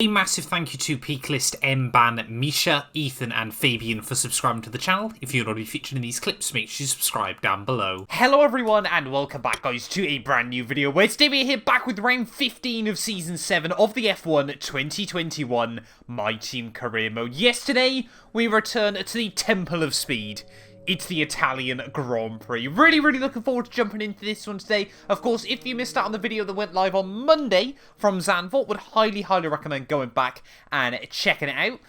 A massive thank you to Peaklist, Mban, Misha, Ethan and Fabian for subscribing to the channel. If you want to be featured in these clips, make sure you subscribe down below. Hello everyone and welcome back guys to a brand new video where today we're here back with round 15 of Season 7 of the F1 2021 My Team Career Mode. Yesterday we return to the Temple of Speed. It's the Italian Grand Prix. Really looking forward to jumping into this one today. Of course, if you missed out on the video that went live on Monday from Zandvoort, would highly recommend going back and checking it out.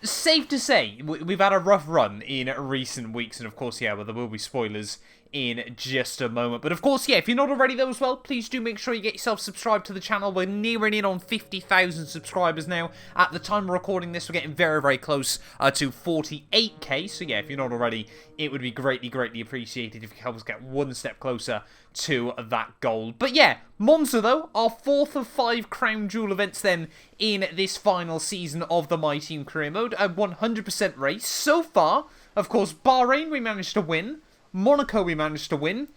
Safe to say, we've had a rough run in recent weeks, and of course, yeah, well, there will be spoilers in just a moment. But of course, yeah, if you're not already though as well, please do make sure you get yourself subscribed to the channel. We're nearing in on 50,000 subscribers now. At the time of recording this, we're getting very close to 48k. So yeah, if you're not already, it would be greatly appreciated if you help us get one step closer to that goal. But yeah, Monza though, our 4th of 5 Crown Jewel events then in this final season of the My Team Career Mode. A 100% race so far. Of course, Bahrain we managed to win. Monaco we managed to win.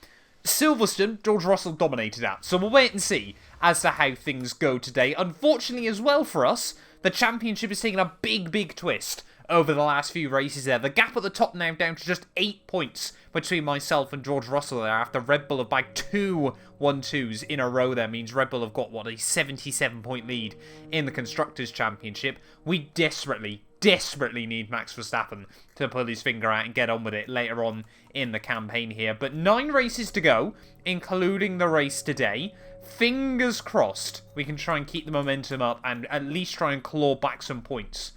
Silverstone, George Russell dominated at. So we'll wait and see as to how things go today. Unfortunately as well for us, the championship is taking a big twist over the last few races there. The gap at the top now down to just 8 points between myself and George Russell there after Red Bull have bagged 2 1-2s in a row there. Means Red Bull have got, what, a 77-point lead in the Constructors' Championship. We desperately need Max Verstappen to pull his finger out and get on with it later on in the campaign here. But 9 races to go, including the race today. Fingers crossed we can try and keep the momentum up and at least try and claw back some points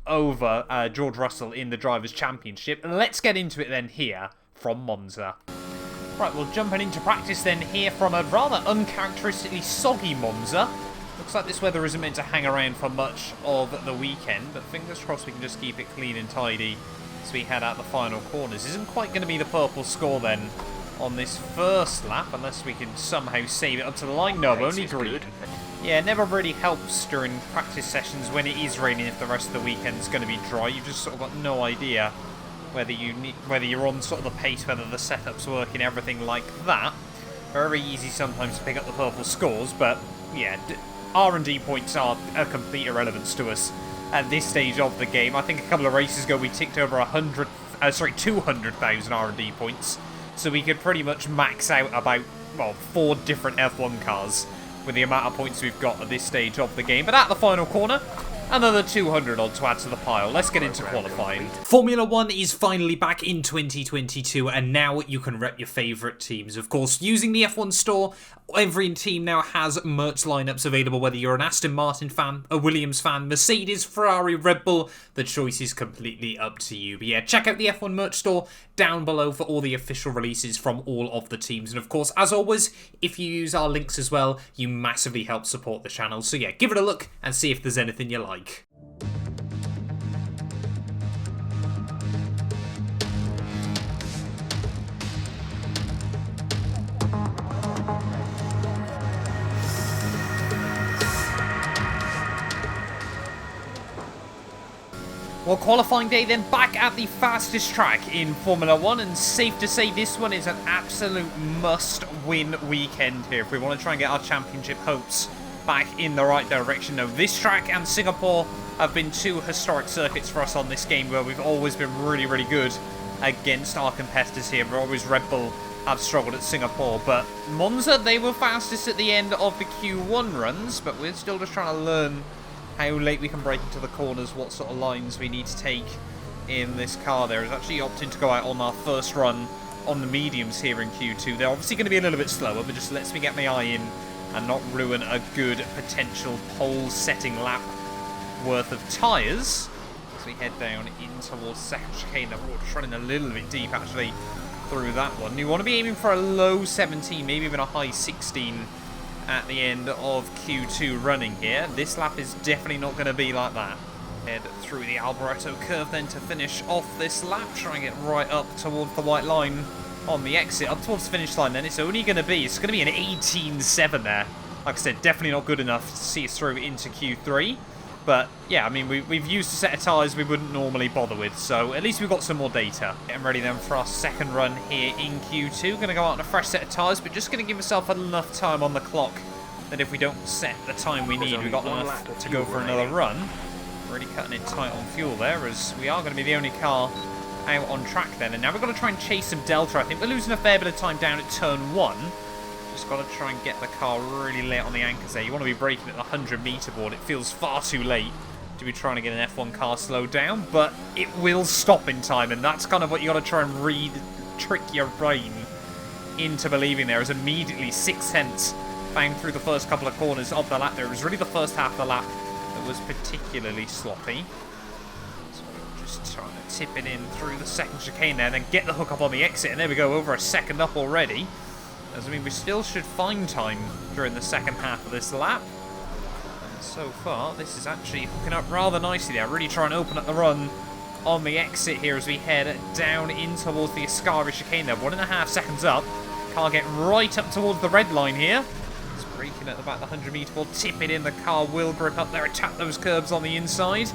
over George Russell in the Drivers' Championship. Let's get into it then here from Monza. Right, well, jumping into practice then here from a rather uncharacteristically soggy Monza. Looks like this weather isn't meant to hang around for much of the weekend, but fingers crossed we can just keep it clean and tidy as we head out the final corners. Isn't quite going to be the purple score then on this first lap, unless we can somehow save it up to the line. No, only green. Yeah, it never really helps during practice sessions when it is raining if the rest of the weekend's going to be dry. You've just sort of got no idea whether you're on sort of the pace, whether the setup's working, everything like that. Very easy sometimes to pick up the purple scores, but yeah, R&D points are a complete irrelevance to us at this stage of the game. I think a couple of races ago we ticked over 200,000 R&D points, so we could pretty much max out about, well, 4 different F1 cars with the amount of points we've got at this stage of the game. But at the final corner, another 200 odd to add to the pile. Let's get into qualifying. Formula 1 is finally back in 2022, and now you can rep your favourite teams. Of course, using the F1 store, every team now has merch lineups available, whether you're an Aston Martin fan, a Williams fan, Mercedes, Ferrari, Red Bull. The choice is completely up to you. But yeah, check out the F1 merch store down below for all the official releases from all of the teams. And of course, as always, if you use our links as well, you massively help support the channel. So yeah, give it a look and see if there's anything you like. Well, qualifying day then back at the fastest track in Formula 1, and safe to say this one is an absolute must-win weekend here if we want to try and get our championship hopes back in the right direction. Now, this track and Singapore have been 2 historic circuits for us on this game where we've always been really good against our competitors here. We're always Red Bull have struggled at Singapore, but Monza, they were fastest at the end of the Q1 runs, but we're still just trying to learn how late we can break into the corners, what sort of lines we need to take in this car there. Is actually opting to go out on our first run on the mediums here in Q2. They're obviously going to be a little bit slower, but just lets me get my eye in and not ruin a good potential pole-setting lap worth of tyres. As we head down in towards second chicane, we're just running a little bit deep actually through that one. You want to be aiming for a low 17, maybe even a high 16 at the end of Q2 running here. This lap is definitely not going to be like that. Head through the Alboreto curve then to finish off this lap. Try and get right up towards the white line on the exit. Up towards the finish line then. It's going to be an 18.7 there. Like I said, definitely not good enough to see us through into Q3. But yeah, I mean, we've used a set of tyres we wouldn't normally bother with, so at least we've got some more data. Getting ready then for our second run here in Q2. Going to go out on a fresh set of tyres, but just going to give myself enough time on the clock that if we don't set the time we need, we've got enough to go for another run. Really cutting it tight on fuel there, as we are going to be the only car out on track then. And now we've got to try and chase some delta. I think we're losing a fair bit of time down at turn 1. Just got to try and get the car really late on the anchors there. You want to be braking at the 100-meter board. It feels far too late to be trying to get an F1 car slowed down, but it will stop in time, and that's kind of what you got to try and trick your brain into believing there, is immediately 6 tenths bang through the first couple of corners of the lap there. It was really the first half of the lap that was particularly sloppy. So just trying to tip it in through the second chicane there, then get the hook up on the exit, and there we go, over a second up already. As I mean, we still should find time during the second half of this lap. And so far, this is actually hooking up rather nicely there. Really trying to open up the run on the exit here as we head down in towards the Ascari chicane there. 1.5 seconds up. Car getting right up towards the red line here. It's braking at about the 100-meter board. Tip it in. The car will grip up there. Attack those curbs on the inside.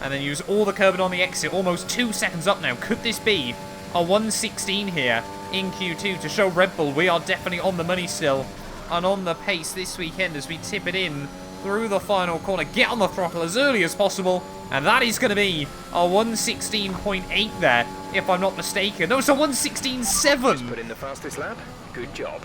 And then use all the curbing on the exit. Almost 2 seconds up now. Could this be a 1:16 here in Q2 to show Red Bull we are definitely on the money still and on the pace this weekend as we tip it in through the final corner. Get on the throttle as early as possible, and that is going to be a 1:16.8 there, if I'm not mistaken. No, it's a 1:16.7. Put in the fastest lap. Good job.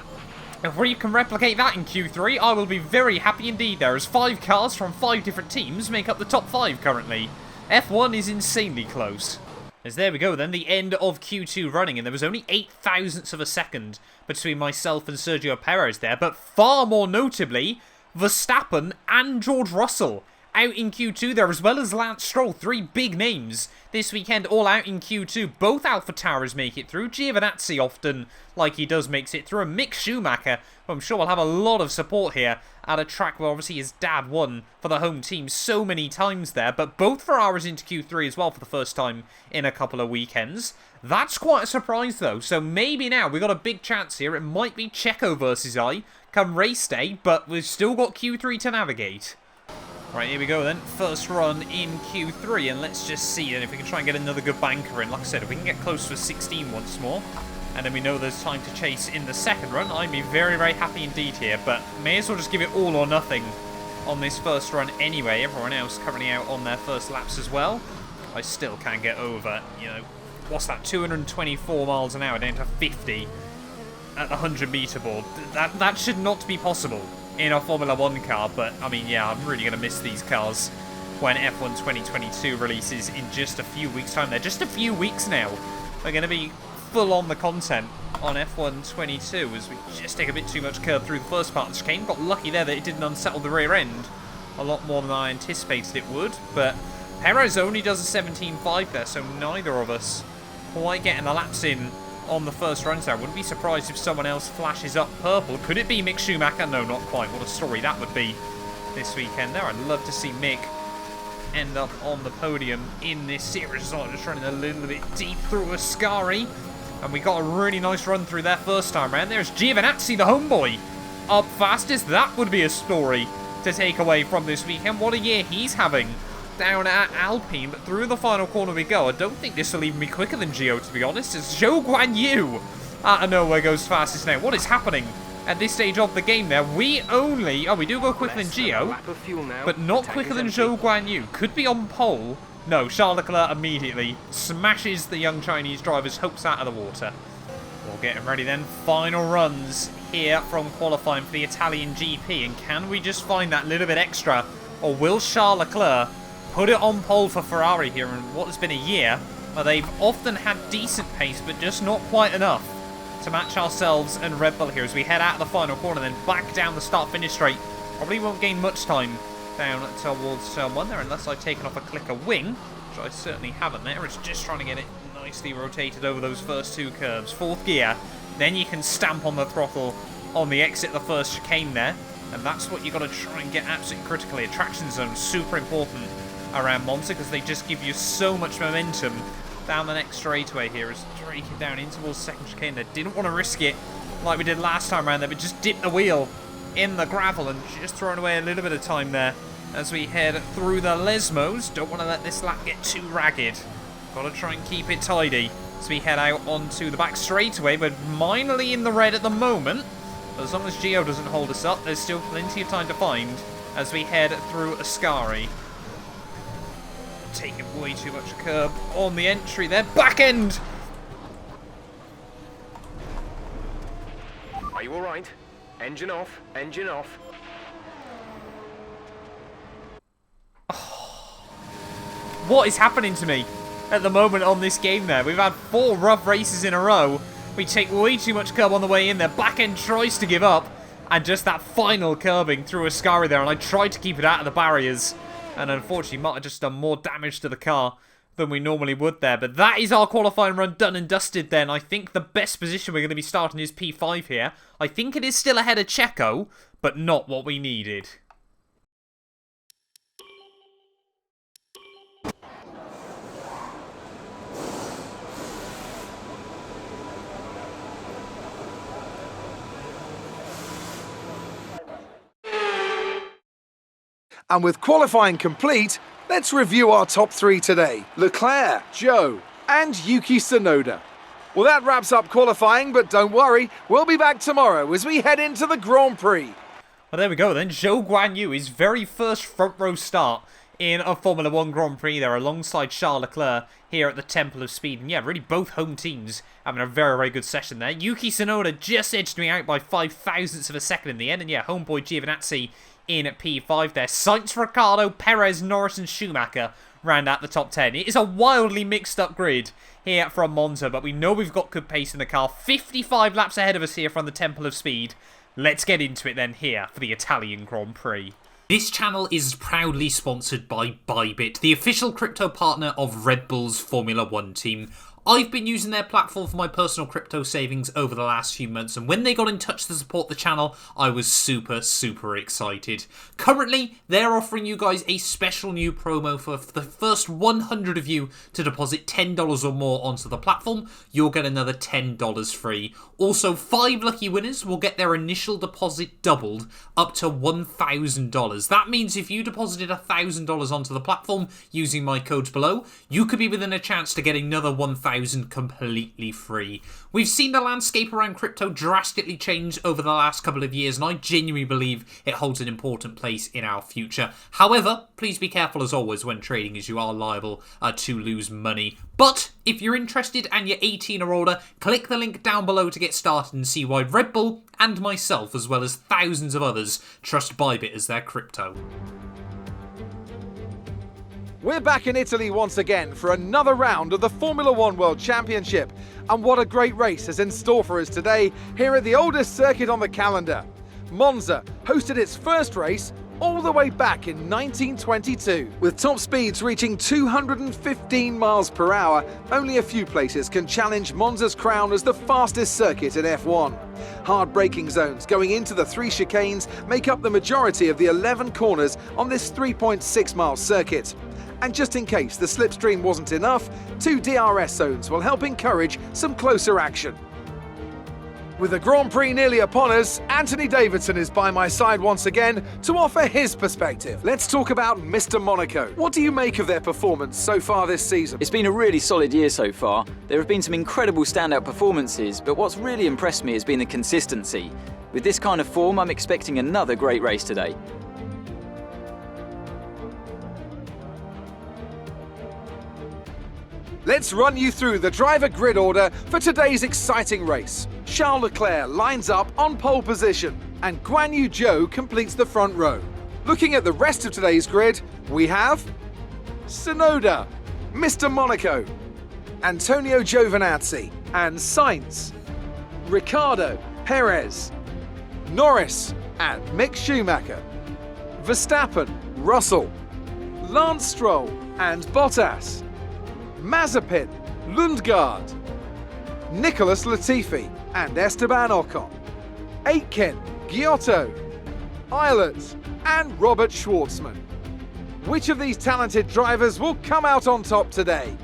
If we can replicate that in Q3, I will be very happy indeed there, as 5 cars from 5 different teams make up the top 5 currently. F1 is insanely close. As there we go then, the end of Q2 running, and there was only 8 thousandths of a second between myself and Sergio Perez there, but far more notably, Verstappen and George Russell out in Q2 there, as well as Lance Stroll. 3 big names this weekend all out in Q2. Both AlphaTauris make it through. Giovinazzi often, like he does, makes it through. And Mick Schumacher, who I'm sure will have a lot of support here at a track where obviously his dad won for the home team so many times there. But both Ferraris into Q3 as well for the first time in a couple of weekends. That's quite a surprise though. So maybe now we've got a big chance here. It might be Checo versus I come race day, but we've still got Q3 to navigate. Right, here we go then. First run in Q3, and let's just see then if we can try and get another good banker in. Like I said, if we can get close to a 16 once more, and then we know there's time to chase in the second run, I'd be very, very happy indeed here. But may as well just give it all or nothing on this first run anyway. Everyone else currently out on their first laps as well. I still can't get over, you know, what's that, 224 miles an hour down to 50 at the 100-meter board. That should not be possible in a Formula 1 car, but I mean, yeah, I'm really going to miss these cars when F1 2022 releases in just a few weeks' time. They're just a few weeks now. We're going to be full on the content on F1 22 as we just take a bit too much curve through the first part of the chicane. Got lucky there that it didn't unsettle the rear end a lot more than I anticipated it would, but Perez only does a 17.5 there, so neither of us quite getting the laps in on the first run. So I wouldn't be surprised if someone else flashes up purple. Could it be Mick Schumacher? No, not quite. What a story that would be this weekend there. I'd love to see Mick end up on the podium in this series. So just running a little bit deep through Ascari, and we got a really nice run through there first time round. There's Giovinazzi, the homeboy, up fastest. That would be a story to take away from this weekend. What a year he's having down at Alpine, but through the final corner we go. I don't think this will even be quicker than Gio, to be honest. It's Zhou Guanyu out of nowhere goes fastest now. What is happening at this stage of the game there? We do go quicker than Gio, but not quicker than Zhou Guanyu. Could be on pole. No, Charles Leclerc immediately smashes the young Chinese driver's hopes out of the water. We'll get him ready then. Final runs here from qualifying for the Italian GP, and can we just find that little bit extra, or will Charles Leclerc put it on pole for Ferrari here in what has been a year where they've often had decent pace, but just not quite enough to match ourselves and Red Bull here as we head out of the final corner, then back down the start-finish straight. Probably won't gain much time down towards turn 1 there, unless I've taken off a clicker wing, which I certainly haven't there. It's just trying to get it nicely rotated over those first 2 curves. 4th gear, then you can stamp on the throttle on the exit, the first chicane there, and that's what you've got to try and get absolutely critically. Traction zone, super important around Monza, because they just give you so much momentum down the next straightaway here as Drake down in towards second chicane. They didn't want to risk it like we did last time around there, but just dip the wheel in the gravel and just throwing away a little bit of time there as we head through the Lesmos. Don't want to let this lap get too ragged. Got to try and keep it tidy as we head out onto the back straightaway. We're minorly in the red at the moment, But as long as Gio doesn't hold us up, there's still plenty of time to find as we head through Ascari. Taking way too much curb on the entry there. Back end! Are you alright? Engine off, engine off. What is happening to me at the moment on this game there? We've had 4 rough races in a row. We take way too much curb on the way in there. Back end tries to give up. And just that final curbing through Ascari there. And I tried to keep it out of the barriers. And unfortunately, might have just done more damage to the car than we normally would there. But that is our qualifying run done and dusted then. I think the best position we're going to be starting is P5 here. I think it is still ahead of Checo, but not what we needed. And with qualifying complete, let's review our top 3 today. Leclerc, Zhou, and Yuki Tsunoda. Well, that wraps up qualifying, but don't worry, we'll be back tomorrow as we head into the Grand Prix. Well, there we go then. Zhou Guanyu, his very first front row start in a Formula 1 Grand Prix there alongside Charles Leclerc here at the Temple of Speed. And yeah, really both home teams having a very, very good session there. Yuki Tsunoda just edged me out by 5 thousandths of a second in the end. And yeah, homeboy Giovinazzi in at P5 there. Sainz, Ricciardo, Perez, Norris and Schumacher round out the top 10. It is a wildly mixed up grid here from Monza, but we know we've got good pace in the car. 55 laps ahead of us here from the Temple of Speed. Let's get into it then here for the Italian Grand Prix. This channel is proudly sponsored by Bybit, the official crypto partner of Red Bull's Formula 1 team. I've been using their platform for my personal crypto savings over the last few months, and when they got in touch to support the channel, I was super excited. Currently, they're offering you guys a special new promo for the first 100 of you to deposit $10 or more onto the platform. You'll get another $10 free. Also, 5 lucky winners will get their initial deposit doubled up to $1,000. That means if you deposited $1,000 onto the platform using my codes below, you could be within a chance to get another $1,000 completely free. We've seen the landscape around crypto drastically change over the last couple of years, and I genuinely believe it holds an important place in our future. However, please be careful as always when trading, as you are liable to lose money. But if you're interested and you're 18 or older, click the link down below to get started and see why Red Bull and myself, as well as thousands of others, trust Bybit as their crypto. We're back in Italy once again for another round of the Formula 1 World Championship. And what a great race is in store for us today here at the oldest circuit on the calendar. Monza hosted its first race all the way back in 1922. With top speeds reaching 215 miles per hour, only a few places can challenge Monza's crown as the fastest circuit in F1. Hard braking zones going into the 3 chicanes make up the majority of the 11 corners on this 3.6 mile circuit. And just in case the slipstream wasn't enough, 2 DRS zones will help encourage some closer action. With the Grand Prix nearly upon us, Anthony Davidson is by my side once again to offer his perspective. Let's talk about Mr. Monaco. What do you make of their performance so far this season? It's been a really solid year so far. There have been some incredible standout performances, but what's really impressed me has been the consistency. With this kind of form, I'm expecting another great race today. Let's run you through the driver grid order for today's exciting race. Charles Leclerc lines up on pole position, and Guanyu Zhou completes the front row. Looking at the rest of today's grid, we have Tsunoda, Mr. Monaco, Antonio Giovinazzi, and Sainz, Ricciardo, Perez, Norris, and Mick Schumacher, Verstappen, Russell, Lance Stroll, and Bottas, Mazepin, Lundgaard, Nicholas Latifi and Esteban Ocon, Aitken, Giotto, Eilert and Robert Schwartzman. Which of these talented drivers will come out on top today?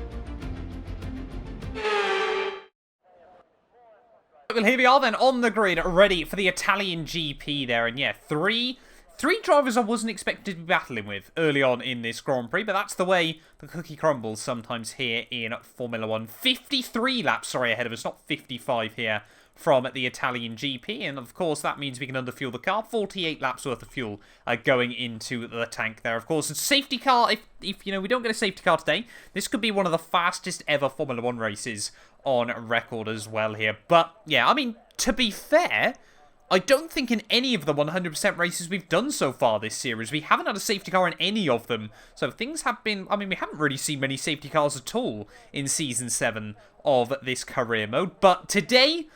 Well, here we are then on the grid, ready for the Italian GP there. And yeah, three drivers I wasn't expected to be battling with early on in this Grand Prix, but that's the way the cookie crumbles sometimes here in Formula 1. 53 laps, ahead of us, not 55 here from the Italian GP, and of course that means we can underfuel the car. 48 laps worth of fuel going into the tank there. Of course, a safety car, if you know, we don't get a safety car today, this could be one of the fastest ever Formula 1 races on record as well here. But yeah, I mean, to be fair, I don't think in any of the 100% races we've done so far this series, we haven't had a safety car in any of them. So things have been, I mean, we haven't really seen many safety cars at all in Season 7 of this career mode. But today,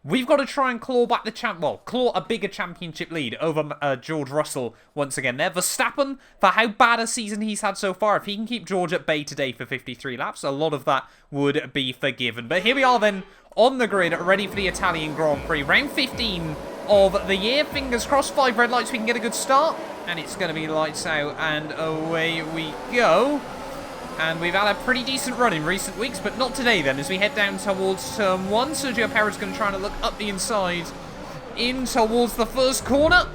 we've got to try and claw back the claw a bigger championship lead over George Russell once again there. Verstappen, for how bad a season he's had so far, if he can keep George at bay today for 53 laps, a lot of that would be forgiven. But here we are then, on the grid, ready for the Italian Grand Prix. Round 15 of the year. Fingers crossed, 5 red lights, we can get a good start. And it's going to be lights out, and away we go. And we've had a pretty decent run in recent weeks, but not today then, as we head down towards turn 1. Sergio Perez going to try and look up the inside in towards the first corner.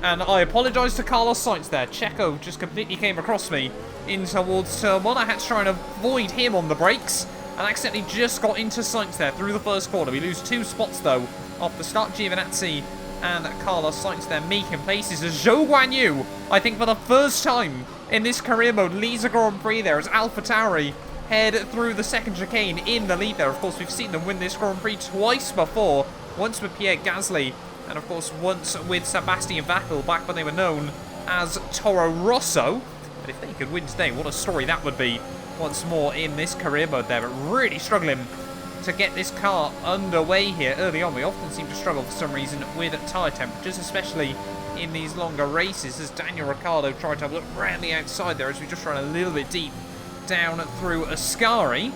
And I apologise to Carlos Sainz there. Checo just completely came across me in towards turn 1. I had to try and avoid him on the brakes, and accidentally just got into Sainz there through the first corner. We lose 2 spots though off the start. Giovinazzi and Carlos Sainz there making places as Zhou Guanyu, I think for the first time in this career mode, leads a Grand Prix there as AlphaTauri head through the second chicane in the lead there. Of course, we've seen them win this Grand Prix twice before. Once with Pierre Gasly, and of course once with Sebastian Vettel back when they were known as Toro Rosso. But if they could win today, what a story that would be once more in this career mode there. But really struggling to get this car underway here early on. We often seem to struggle for some reason with tyre temperatures, especially in these longer races, as Daniel Ricciardo tried to look around the outside there as we just run a little bit deep down through Ascari.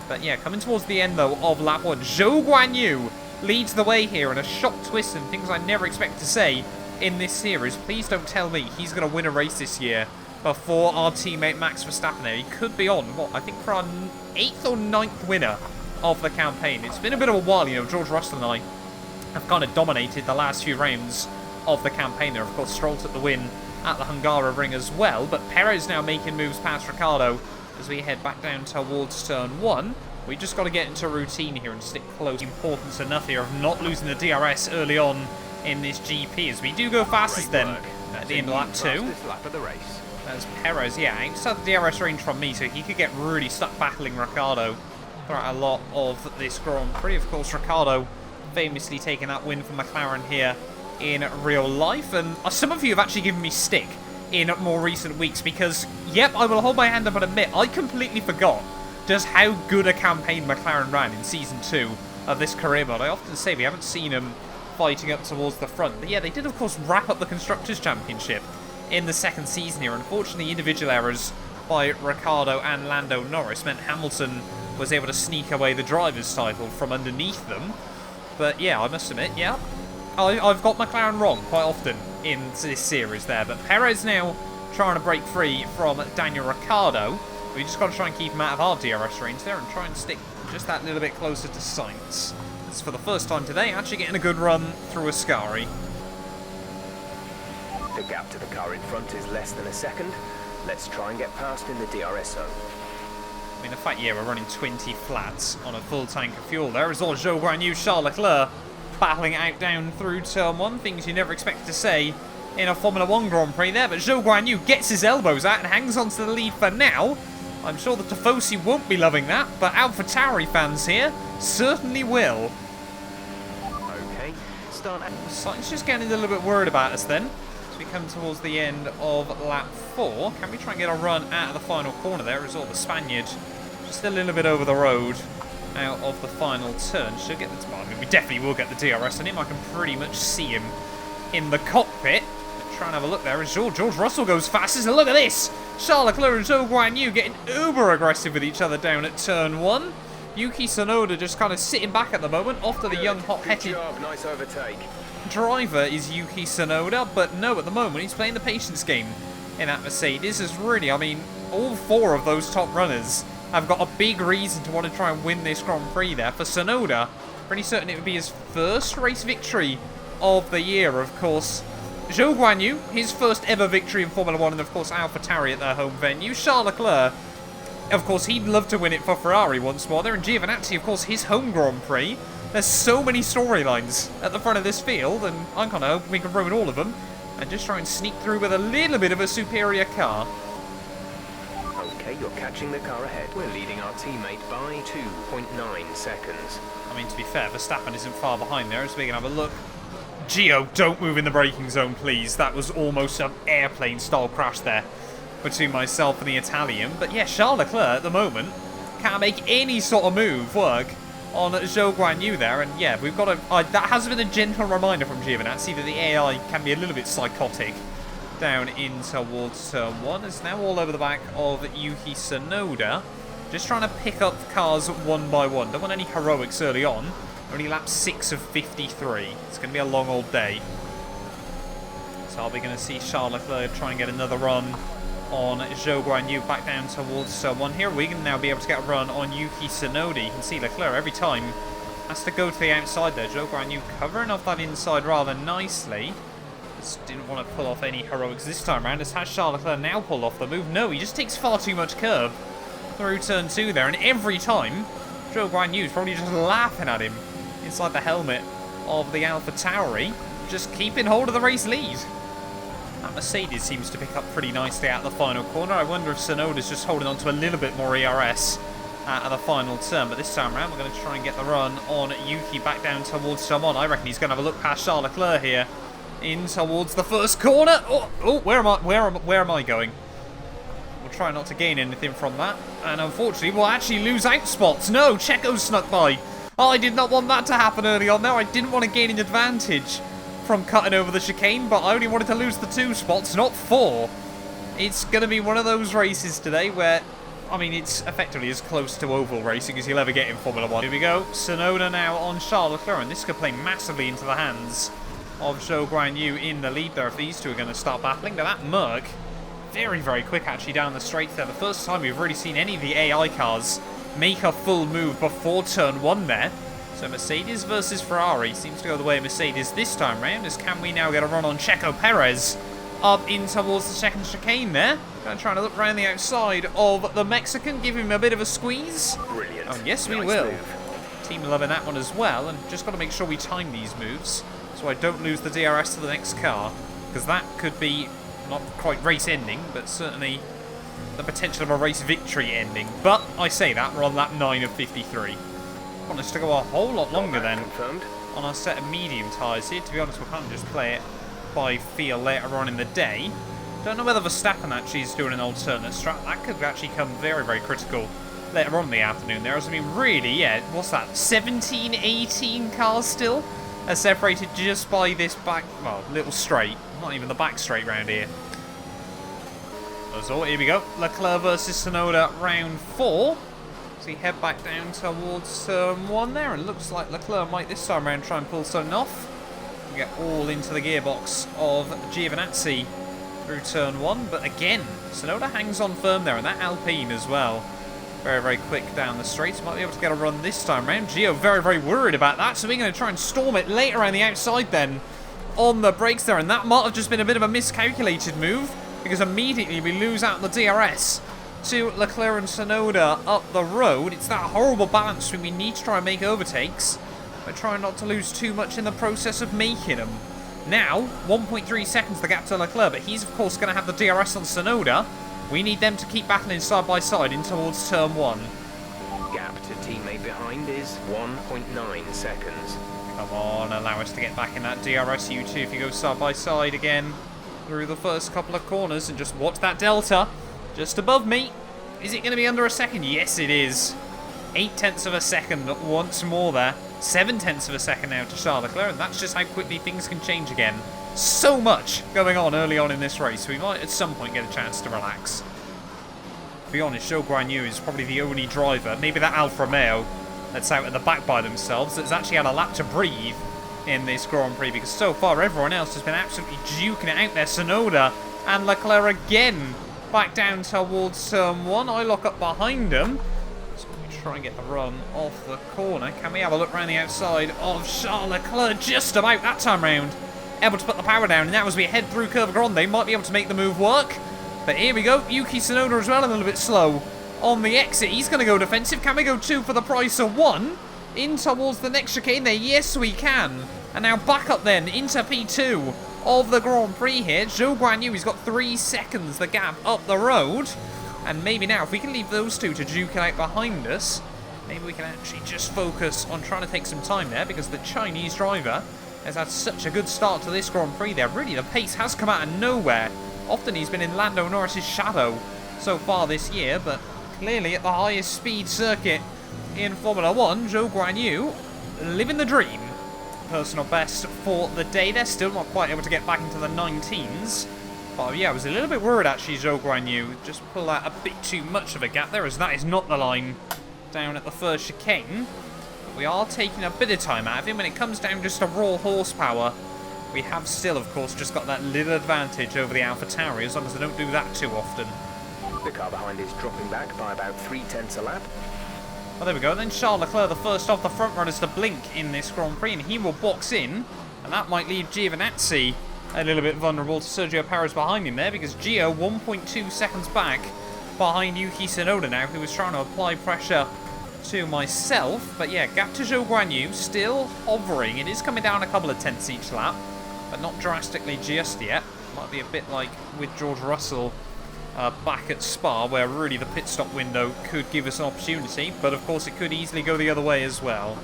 But yeah, coming towards the end though of lap 1, Zhou Guanyu leads the way here, and a shock twist and things I never expect to say in this series. Please don't tell me he's going to win a race this year before our teammate Max Verstappen there. He could be on, what, I think for our 8th or 9th winner of the campaign. It's been a bit of a while, you know. George Russell and I have kind of dominated the last few rounds of the campaign there. Of course, Stroll took the win at the Hungaroring as well, but Perez now making moves past Ricciardo as we head back down towards turn 1. We just got to get into routine here and stick close. Importance enough here of not losing the DRS early on in this GP, as we do go fastest then at the end of lap 2. As Perez, yeah, outside the DRS range from me, so he could get really stuck battling Ricciardo throughout a lot of this Grand Prix. Of course, Ricciardo famously taking that win for McLaren here in real life, and some of you have actually given me stick in more recent weeks because, yep, I will hold my hand up and admit, I completely forgot just how good a campaign McLaren ran in Season 2 of this career mode. I often say we haven't seen them fighting up towards the front, but yeah, they did of course wrap up the Constructors' Championship in the second season here. Unfortunately, individual errors by Ricciardo and Lando Norris meant Hamilton was able to sneak away the driver's title from underneath them. But yeah, I must admit, yeah, I've got McLaren wrong quite often in this series there. But Perez now trying to break free from Daniel Ricciardo. We just got to try and keep him out of our DRS range there and try and stick just that little bit closer to Sainz. This for the first time today, actually getting a good run through Ascari. The gap to the car in front is less than a second. Let's try and get past in the DRS zone. I mean, the fact, yeah, we're running 20 flats on a full tank of fuel there. As all Zhou Guanyu, Charles Leclerc battling it out down through turn 1. Things you never expect to say in a Formula 1 Grand Prix there. But Zhou Guanyu gets his elbows out and hangs on to the lead for now. I'm sure the Tifosi won't be loving that, but AlphaTauri fans here certainly will. Okay, start. Sainz just getting a little bit worried about us then. As we come towards the end of lap 4. Can we try and get a run out of the final corner there? As all the Spaniard just a little bit over the road out of the final turn. Should get the, well, I mean, we definitely will get the DRS on him. I can pretty much see him in the cockpit. Try and have a look there as George Russell goes fastest. And look at this! Charles Leclerc and Zhou Guanyu getting uber aggressive with each other down at turn 1. Yuki Tsunoda just kind of sitting back at the moment, off to the young hot-headed Nice overtake. driver is Yuki Tsunoda, but no, at the moment he's playing the patience game in that Mercedes. Is really, I mean, all 4 of those top runners have got a big reason to want to try and win this Grand Prix there. For Tsunoda, pretty certain it would be his first race victory of the year, of course. Zhou Guanyu, his first ever victory in Formula 1, and of course AlphaTauri at their home venue. Charles Leclerc, of course, he'd love to win it for Ferrari once more there. And Giovinazzi, of course, his home Grand Prix. There's so many storylines at the front of this field, and I'm kind of hoping we can ruin all of them and just try and sneak through with a little bit of a superior car. Okay, you're catching the car ahead. We're leading our teammate by 2.9 seconds. I mean, to be fair, Verstappen isn't far behind there, as we can have a look. Gio, don't move in the braking zone, please. That was almost an airplane-style crash there between myself and the Italian. But yeah, Charles Leclerc at the moment can't make any sort of move work on Zhou Guanyu there. And yeah, we've got a... that has been a gentle reminder from Giovinazzi that the AI can be a little bit psychotic down in towards turn 1. It's now all over the back of Yuki Tsunoda. Just trying to pick up cars one by one. Don't want any heroics early on. Only lap 6 of 53. It's going to be a long old day. So are we going to see Charles Leclerc try and get another run on Zhou Guanyu back down towards 1 here? We can now be able to get a run on Yuki Tsunoda. You can see Leclerc every time has to go to the outside there. Zhou Guanyu covering off that inside rather nicely. Just didn't want to pull off any heroics this time around. Has Charles Leclerc now pulled off the move? No, he just takes far too much curb through turn 2 there. And every time, Zhou Guanyu is probably just laughing at him inside the helmet of the Alpha Tauri, just keeping hold of the race lead. That Mercedes seems to pick up pretty nicely out of the final corner. I wonder if Tsunoda's just holding on to a little bit more ERS at the final turn, but this time around we're going to try and get the run on Yuki back down towards someone. I reckon he's going to have a look past Charles Leclerc here in towards the first corner. Oh, where am I going? We'll try not to gain anything from that, and unfortunately we'll actually lose out spots. No, Checo's snuck by. Oh, I did not want that to happen early on there. I didn't want to gain an advantage from cutting over the chicane, but I only wanted to lose the 2 spots, not 4. It's going to be one of those races today where, I mean, it's effectively as close to oval racing as you'll ever get in Formula 1. Here we go. Tsunoda now on Charles Leclerc, and this could play massively into the hands of Zhou Guanyu in the lead there if these two are going to start battling. Now that Merc, very, very quick actually down the straight there. The first time we've really seen any of the AI cars make a full move before turn 1 there. So Mercedes versus Ferrari seems to go the way of Mercedes this time round, as can we now get a run on Checo Perez up in towards the second chicane there. Going to try to look around the outside of the Mexican, give him a bit of a squeeze. Brilliant. Oh yes, we Nice will. move. Team loving that one as well, and just got to make sure we time these moves so I don't lose the DRS to the next car, because that could be not quite race ending, but certainly the potential of a race victory ending. But I say that, we're on lap 9 of 53. I want us to go a whole lot longer then Confirmed. on our set of medium tyres here. To be honest, we'll kind of just play it by feel later on in the day. Don't know whether Verstappen actually is doing an alternate strat. That could actually come very, very critical later on in the afternoon there. As I mean, really, yeah, what's that? 17, 18 cars still are separated just by this back, well, little straight. Not even the back straight round here. So here we go. Leclerc versus Tsunoda, round 4. So we head back down towards turn 1 there, and looks like Leclerc might this time around try and pull something off. We get all into the gearbox of Giovinazzi through turn 1, but again, Tsunoda hangs on firm there, and that Alpine as well. Very, very quick down the straights. Might be able to get a run this time round. Gio very, very worried about that, so we're going to try and storm it later around the outside then on the brakes there, and that might have just been a bit of a miscalculated move, because immediately we lose out the DRS to Leclerc and Tsunoda up the road. It's that horrible balance when we need to try and make overtakes, but trying not to lose too much in the process of making them. Now, 1.3 seconds the gap to Leclerc, but he's of course going to have the DRS on Tsunoda. We need them to keep battling side by side in towards turn 1. Gap to teammate behind is 1.9 seconds. Come on, allow us to get back in that DRS, you two, if you go side by side again through the first couple of corners, and just watch that delta just above me. Is it going to be under a second? Yes, it is. 0.8 of a second once more there. 0.7 of a second now to Charles Leclerc, and that's just how quickly things can change again. So much going on early on in this race. We might at some point get a chance to relax. To be honest, Zhou Guanyu is probably the only driver, maybe that Alfa Romeo that's out at the back by themselves, that's actually had a lap to breathe in this Grand Prix, because so far everyone else has been absolutely duking it out there. Tsunoda and Leclerc again back down towards turn 1. I lock up behind them. So we try and get the run off the corner. Can we have a look around the outside of Charles Leclerc? Just about that time round. Able to put the power down, and now as we head through Curva Grande, might be able to make the move work. But here we go. Yuki Tsunoda as well, a little bit slow on the exit. He's going to go defensive. Can we go 2 for the price of 1? in towards the next chicane there. Yes, we can. And now back up then into P2 of the Grand Prix here. Zhou Guanyu, he's got 3 seconds, the gap up the road. And maybe now, if we can leave those two to duke it out behind us, maybe we can actually just focus on trying to take some time there, because the Chinese driver has had such a good start to this Grand Prix there. Really, the pace has come out of nowhere. Often he's been in Lando Norris's shadow so far this year, but clearly at the highest speed circuit in Formula 1, Zhou Guanyu living the dream. Personal best for the day. They're still not quite able to get back into the 19s. But yeah, I was a little bit worried actually, Zhou Guanyu just pull out a bit too much of a gap there, as that is not the line down at the first chicane. But we are taking a bit of time out of him when it comes down just to raw horsepower. We have still, of course, just got that little advantage over the AlphaTauri, as long as they don't do that too often. The car behind is dropping back by about 0.3 a lap. Well, there we go. Then Charles Leclerc, the first of the front runners to blink in this Grand Prix, and he will box in. And that might leave Giovinazzi a little bit vulnerable to Sergio Perez behind him there, because Gio 1.2 seconds back behind Yuki Tsunoda now, who was trying to apply pressure to myself. But yeah, gap to Zhou Guanyu still hovering. It is coming down a couple of tenths each lap, but not drastically just yet. Might be a bit like with George Russell back at Spa, where really the pit stop window could give us an opportunity, but of course it could easily go the other way as well.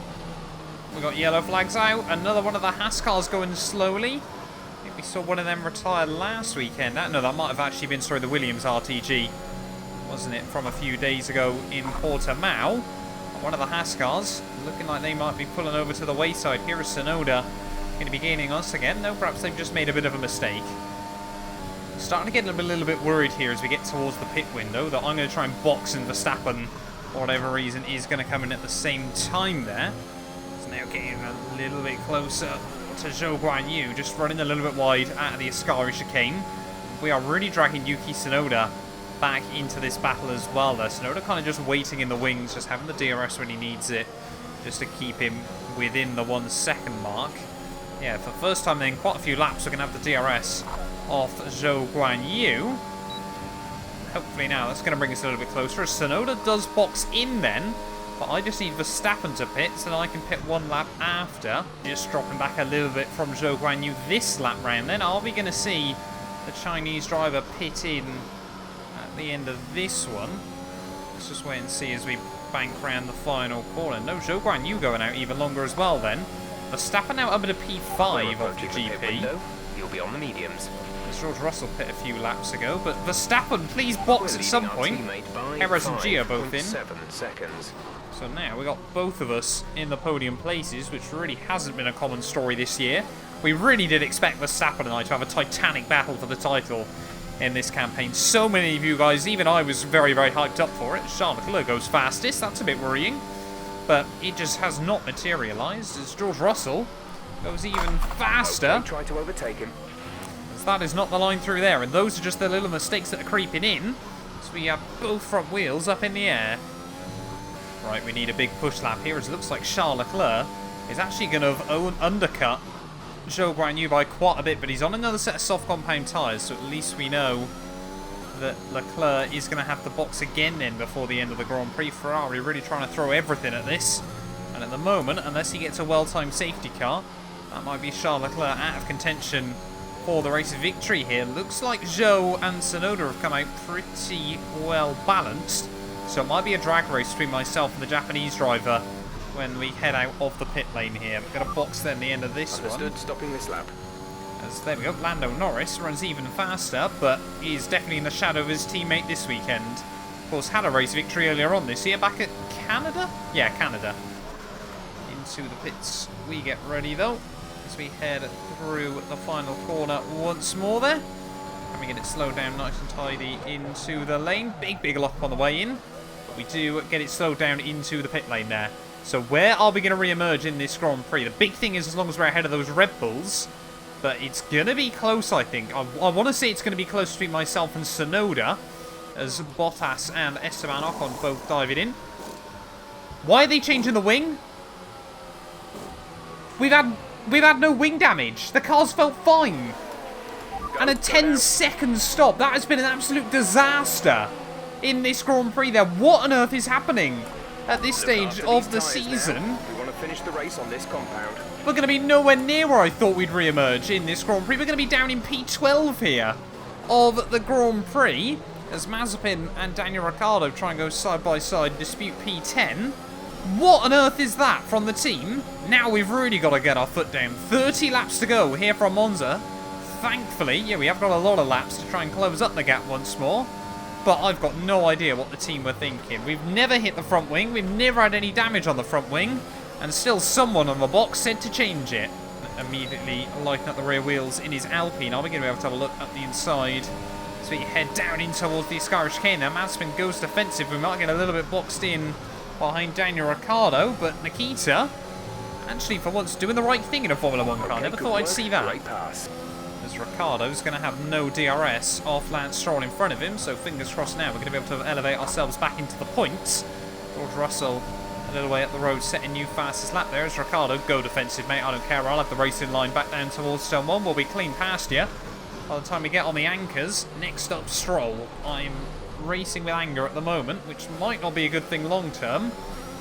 We got yellow flags out. Another one of the Haas cars going slowly. I think we saw one of them retire last weekend. No, that might have actually been, sorry, the Williams RTG, wasn't it, from a few days ago in Portimao. One of the Haas cars looking like they might be pulling over to the wayside. Here is Tsunoda going to be gaining us again. No, perhaps they've just made a bit of a mistake. Starting to get a little bit worried here as we get towards the pit window that I'm going to try and box in Verstappen for whatever reason is going to come in at the same time there. It's now getting a little bit closer to Zhou Guanyu, just running a little bit wide out of the Ascari chicane. We are really dragging Yuki Tsunoda back into this battle as well there. Tsunoda kind of just waiting in the wings, just having the DRS when he needs it, just to keep him within the 1 second mark. Yeah, for the first time then, quite a few laps we're going to have the DRS off Zhou Guanyu. Hopefully now that's going to bring us a little bit closer, as Tsunoda does box in then, but I just need Verstappen to pit so that I can pit 1 lap after. Just dropping back a little bit from Zhou Guanyu this lap round then. Are we going to see the Chinese driver pit in at the end of this one? Let's just wait and see as we bank round the final corner. No, Zhou Guanyu going out even longer as well then. Verstappen now up at a P5 of the GP. You'll be on the mediums. George Russell pit a few laps ago, but Verstappen, please box at some point. Perez and Gio both in. 7 seconds. So now we got both of us in the podium places, which really hasn't been a common story this year. We really did expect Verstappen and I to have a titanic battle for the title in this campaign. So many of you guys, even I was very, very hyped up for it. Charles Leclerc goes fastest, that's a bit worrying. But it just has not materialised, as George Russell goes even faster. Okay, try to overtake him. As that is not the line through there, and those are just the little mistakes that are creeping in. So we have both front wheels up in the air. Right, we need a big push lap here, as it looks like Charles Leclerc is actually going to undercut Zhou Guanyu by quite a bit, but he's on another set of soft compound tyres, so at least we know that Leclerc is going to have to box again then before the end of the Grand Prix. Ferrari really trying to throw everything at this, and at the moment, unless he gets a well-timed safety car, that might be Charles Leclerc out of contention for the race victory here. Looks like Zhou and Tsunoda have come out pretty well balanced, so it might be a drag race between myself and the Japanese driver when we head out of the pit lane here. We're going to box then the end of this Understood, one. stopping this lap. As there we go, Lando Norris runs even faster, but he's definitely in the shadow of his teammate this weekend. Of course, had a race victory earlier on this year back at Canada? Yeah, Canada. Into the pits we get ready though, as we head through the final corner once more there. And we get it slowed down nice and tidy into the lane. Big lock on the way in, but we do get it slowed down into the pit lane there. So where are we going to re-emerge in this Grand Prix? The big thing is, as long as we're ahead of those Red Bulls, but it's going to be close, I think. I want to say it's going to be close between myself and Tsunoda, as Bottas and Esteban Ocon both diving in. Why are they changing the wing? We've had no wing damage. The car's felt fine. And a 10-second stop. That has been an absolute disaster in this Grand Prix there. What on earth is happening at this stage of the season? finish the race on this compound. We're going to be nowhere near where I thought we'd re-emerge in this Grand Prix. We're going to be down in P12 here of the Grand Prix, as Mazepin and Daniel Ricciardo try and go side by side and dispute P10. What on earth is that from the team? Now we've really got to get our foot down. 30 laps to go here from Monza. Thankfully, yeah, we have got a lot of laps to try and close up the gap once more. But I've got no idea what the team were thinking. We've never hit the front wing. We've never had any damage on the front wing. And still someone on the box said to change it. Immediately lighten up the rear wheels in his Alpine. Are we going to be able to have a look at the inside? So we head down in towards the Ascari chicane. Now Mazepin goes defensive. We might get a little bit boxed in behind Daniel Ricciardo. But Nikita, actually for once, doing the right thing in a Formula 1 car. Okay, Never thought I'd see that. Great pass. As Ricciardo's going to have no DRS off Lance Stroll in front of him, so fingers crossed now we're going to be able to elevate ourselves back into the points. George Russell a little way up the road setting new fastest lap there as Ricciardo, go defensive mate, I don't care, I'll have the racing line back down towards turn 1, we'll be clean past you by the time we get on the anchors. Next up Stroll. I'm racing with anger at the moment, which might not be a good thing long term.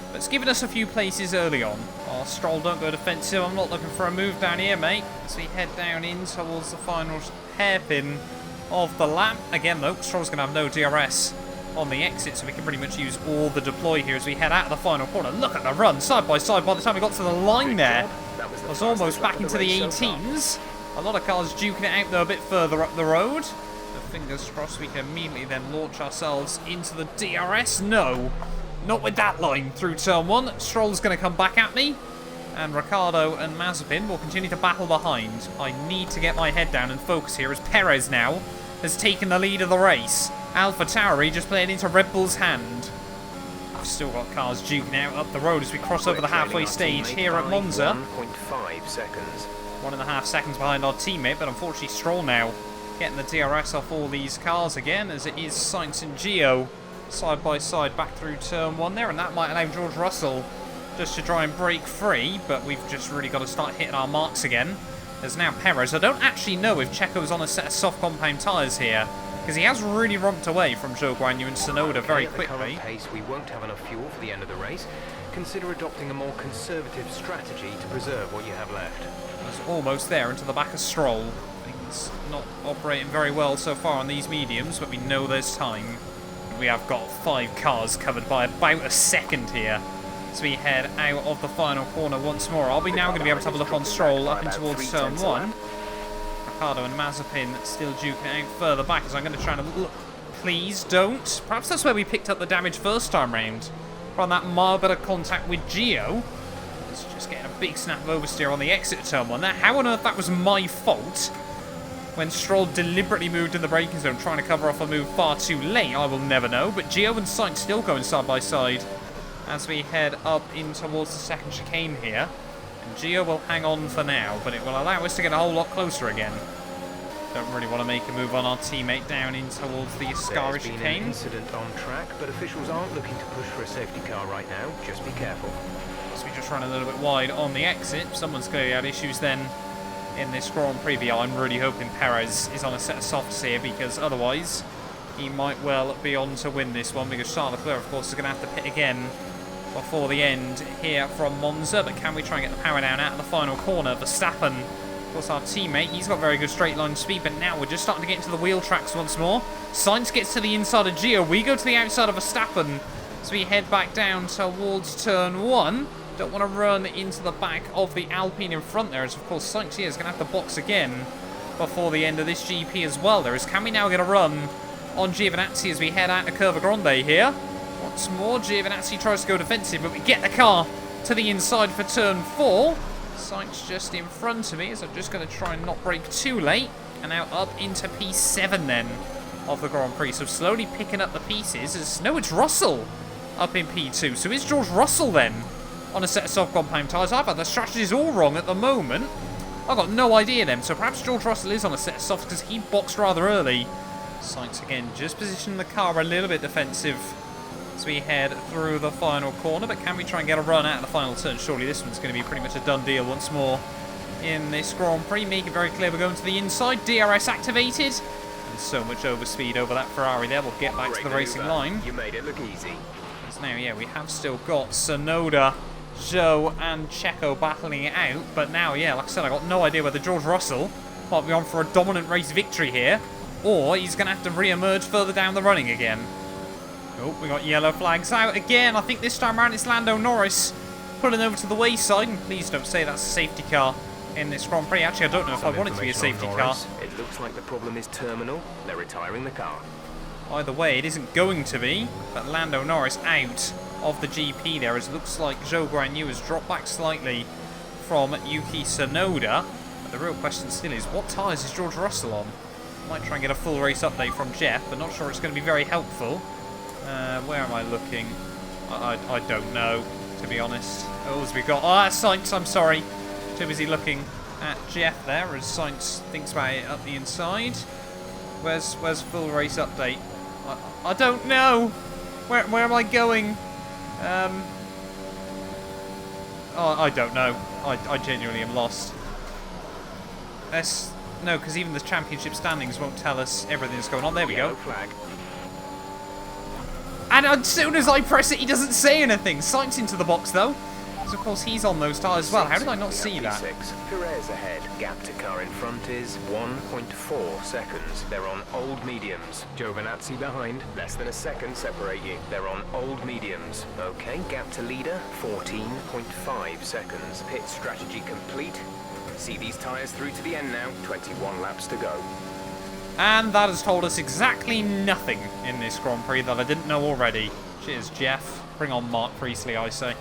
But it's given us a few places early on. Oh, Stroll, don't go defensive. I'm not looking for a move down here, mate. So we head down in towards the final hairpin of the lap. Again, though, Stroll's going to have no DRS on the exit, so we can pretty much use all the deploy here as we head out of the final corner. Look at the run, side by side. By the time we got to the line there, I was almost back into the 18s. A lot of cars duking it out, though, a bit further up the road. So fingers crossed we can immediately then launch ourselves into the DRS. No. Not with that line through turn 1. Stroll's going to come back at me. And Ricciardo and Mazepin will continue to battle behind. I need to get my head down and focus here as Perez now has taken the lead of the race. AlphaTauri just playing into Red Bull's hand. We've still got cars duking out up the road as we cross over the halfway stage here at Monza. 1.5 seconds. 1.5 seconds behind our teammate, but unfortunately Stroll now getting the DRS off all these cars again, as it is Sainz and Gio side by side back through turn 1 there, and that might allow George Russell just to try and break free, but we've just really got to start hitting our marks again. There's now Perez. I don't actually know if Checo's on a set of soft compound tyres here, because he has really romped away from Zhou Guanyu and Tsunoda very quickly. At the current pace, we won't have enough fuel for the end of the race. Consider adopting a more conservative strategy to preserve what you have left. It's almost there into the back of Stroll. Things not operating very well so far on these mediums, but we know there's time. We have got 5 cars covered by about a second here. So we head out of the final corner once more. Are we now going to be able to have a look on Stroll up in towards turn 1? Ricciardo and Mazepin still duking out further back as I'm going to try and look. Please don't. Perhaps that's where we picked up the damage first time round. From that mild bit of contact with Gio. It's just getting a big snap of oversteer on the exit of turn 1 there. How on earth that was my fault? When Stroll deliberately moved in the braking zone, trying to cover off a move far too late, I will never know. But Gio and Sainz still going side by side as we head up in towards the second chicane here. And Gio will hang on for now, but it will allow us to get a whole lot closer again. Don't really want to make a move on our teammate down in towards the Ascari There's been chicane. an incident on track, but officials aren't looking to push for a safety car right now. Just be careful. So we just run a little bit wide on the exit. Someone's clearly had issues then in this Grand Prix. I'm really hoping Perez is on a set of softs here, because otherwise he might well be on to win this one, because Charles Leclerc, of course, is going to have to pit again before the end here from Monza. But can we try and get the power down out of the final corner? Verstappen, of course, our teammate, he's got very good straight line speed, but now we're just starting to get into the wheel tracks once more. Sainz gets to the inside of Gio. We go to the outside of Verstappen. So we head back down towards turn 1. Don't want to run into the back of the Alpine in front there, as of course Sainz here is going to have to box again before the end of this GP as well. There is, can we now get a run on Giovinazzi as we head out to Curva Grande here? Once more, Giovinazzi tries to go defensive, but we get the car to the inside for turn 4. Sainz just in front of me, as I'm just going to try and not brake too late. And now up into P7 then of the Grand Prix. So slowly picking up the pieces as, no, it's Russell up in P2. So is George Russell then on a set of soft compound tyres? I've had the strategies all wrong at the moment. I've got no idea then. So perhaps George Russell is on a set of softs because he boxed rather early. Sainz again just positioning the car a little bit defensive as we head through the final corner. But can we try and get a run out of the final turn? Surely this one's going to be pretty much a done deal once more in this Grand Prix. Make it very clear we're going to the inside. DRS activated. And so much overspeed over that Ferrari there. We'll get back to the racing line. You made it look easy. Now, yeah, we have still got Tsunoda Zhou and Checo battling it out. But now, yeah, like I said, I got no idea whether George Russell might be on for a dominant race victory here, or he's going to have to re-emerge further down the running again. Oh, we got yellow flags out again. I think this time around it's Lando Norris pulling over to the wayside. And please don't say that's a safety car in this Grand Prix. Actually, I don't know if I want it to be a safety car. It looks like the problem is terminal. They're retiring the car. Either way, it isn't going to be. But Lando Norris out of the GP there, as it looks like Zhou Guanyu has dropped back slightly from Yuki Tsunoda. But the real question still is, what tyres is George Russell on? Might try and get a full race update from Jeff, but not sure it's going to be very helpful. Where am I looking? I don't know, to be honest. Oh, as we got... Oh, that's Sainz, I'm sorry. Too busy looking at Jeff there, as Sainz thinks about it up the inside. Where's full race update? I don't know. Where am I going? Oh, I don't know. I genuinely am lost. No, because even the championship standings won't tell us everything that's going on. There we go. Flag. And as soon as I press it, he doesn't say anything. Sainz into the box, though. Because, of course, he's on those tyres as well. How did I not see that? Perez ahead. Gap to car in front is 1.4 seconds. They're on old mediums. Giovinazzi behind. Less than a second separate you. They're on old mediums. Okay, gap to leader, 14.5 seconds. Pit strategy complete. See these tyres through to the end now. 21 laps to go. And that has told us exactly nothing in this Grand Prix that I didn't know already. Cheers, Jeff. Bring on Mark Priestley, I say.